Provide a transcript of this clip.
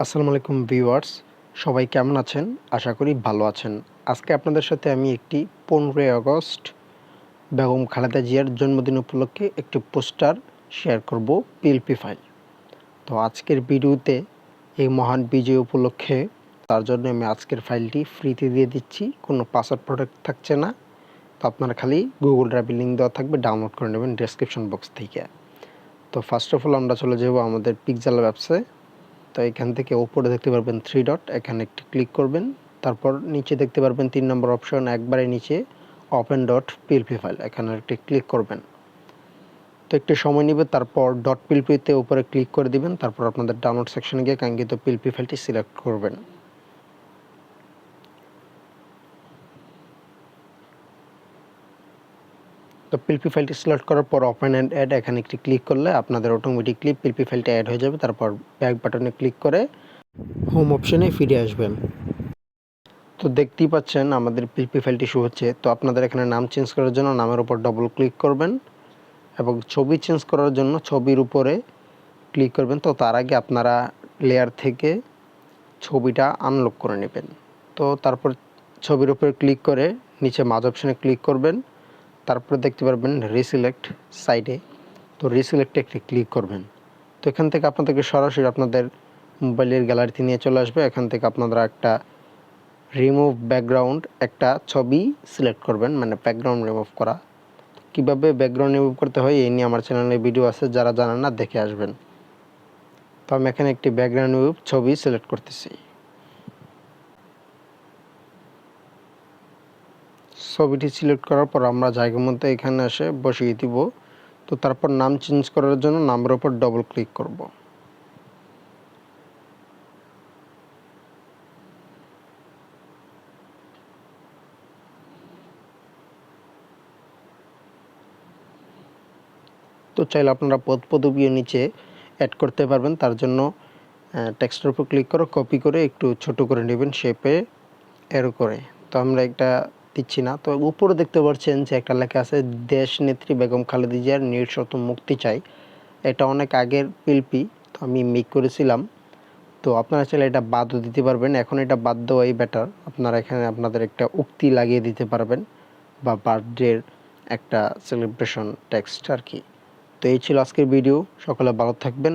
আসসালামু আলাইকুম ভিউয়ার্স, সবাই কেমন আছেন? আশা করি ভালো আছেন। আজকে আপনাদের সাথে আমি একটি 15ই আগস্ট বেগম খালেদা জিয়ার জন্মদিন উপলক্ষে একটি পোস্টার শেয়ার করব পিএলপি ফাইল। তো আজকের ভিডিওতে এই মহান বিজয় উপলক্ষে তার জন্য আমি আজকের ফাইলটি ফ্রিতে দিয়ে দিচ্ছি। কোনো পাসওয়ার্ড প্রোটেক্ট থাকছে না। তো আপনারা খালি গুগল ড্রাইভের লিঙ্ক দেওয়া থাকবে, ডাউনলোড করে নেবেন ডেসক্রিপশন বক্স থেকে। তো ফার্স্ট অফ অল আমরা চলে যাব আমাদের পিক্সেল অ্যাপসে। তো এখান থেকে উপরে দেখতে পারবেন 3 ডট, এখানে একটি ক্লিক করবেন। তারপর নিচে দেখতে পারবেন 3 নম্বর অপশন, একবারে নিচে ওপেন ডট পিএলপি ফাইল, এখানে একটি ক্লিক করবেন। তো একটু সময় নেবে, তারপর ডট পিএলপিতে উপরে ক্লিক করে দিবেন। তারপর আপনাদের ডাউনলোড সেকশনে গিয়ে কাঙ্ক্ষিত পিএলপি ফাইলটি সিলেক্ট করবেন। তো পিএলপি ফাইলটি সিলেক্ট করার পর ওপেন অ্যান্ড অ্যাড এখানে একটি ক্লিক করলে আপনাদের অটোমেটিকলি পিএলপি ফাইলটি অ্যাড হয়ে যাবে। তারপর ব্যাক বাটনে ক্লিক করে হোম অপশনে ফিরে আসবেন। তো দেখতেই পাচ্ছেন আমাদের পিএলপি ফাইলটি শো হচ্ছে। তো আপনাদের এখানে নাম চেঞ্জ করার জন্য নামের উপর ডবল ক্লিক করবেন এবং ছবি চেঞ্জ করার জন্য ছবির উপরে ক্লিক করবেন। তো তার আগে আপনারা লেয়ার থেকে ছবিটা আনলক করে নেবেন। তো তারপর ছবির উপরে ক্লিক করে নিচে মাঝ অপশনে ক্লিক করবেন। তারপরে দেখতে পারবেন রিসিলেক্ট সাইডে, তো রিসিলেক্টে একটি ক্লিক করবেন। তো এখান থেকে আপনাদেরকে সরাসরি আপনাদের মোবাইলের গ্যালারিতে নিয়ে চলে আসবে। এখান থেকে আপনারা একটা রিমুভ ব্যাকগ্রাউন্ড একটা ছবি সিলেক্ট করবেন, মানে ব্যাকগ্রাউন্ড রিমুভ করা। কিভাবে ব্যাকগ্রাউন্ড রিমুভ করতে হয় এই নিয়ে আমার চ্যানেলে ভিডিও আছে, যারা জানেন না দেখে আসবেন। তো আমি এখানে একটি ব্যাকগ্রাউন্ড রিমুভ ছবি সিলেক্ট করতেছি। ছবিটি সিলেক্ট করার পর আমরা জায়গার মধ্যে এখানে এসে বসিয়ে দিব। তো তারপর নাম চেঞ্জ করার জন্য নামের উপর ডবল ক্লিক করব। তো চাইলে আপনারা পদ পদবীর নিচে অ্যাড করতে পারবেন। তার জন্য টেক্সটের উপর ক্লিক করে কপি করে একটু ছোট করে নেবেন শেপে এর করে। তো আমরা এটা দিচ্ছি না। তো উপরে দেখতে পাচ্ছেন যে একটা লেখা আছে, দেশ নেত্রী বেগম খালেদা জিয়ার নিঃশর্ত মুক্তি চাই। এটা অনেক আগের পিএলপি, তো আমি মেক করেছিলাম। তো আপনারা চাইলে এটা বাদও দিতে পারবেন। এখন এটা বাদ দেওয়াই বেটার। আপনারা এখানে আপনাদের একটা উক্তি লাগিয়ে দিতে পারবেন বা বার্থডের একটা সেলিব্রেশন টেক্সট আর কি। তো এই ছিল আজকের ভিডিও। সকলে ভালো থাকবেন।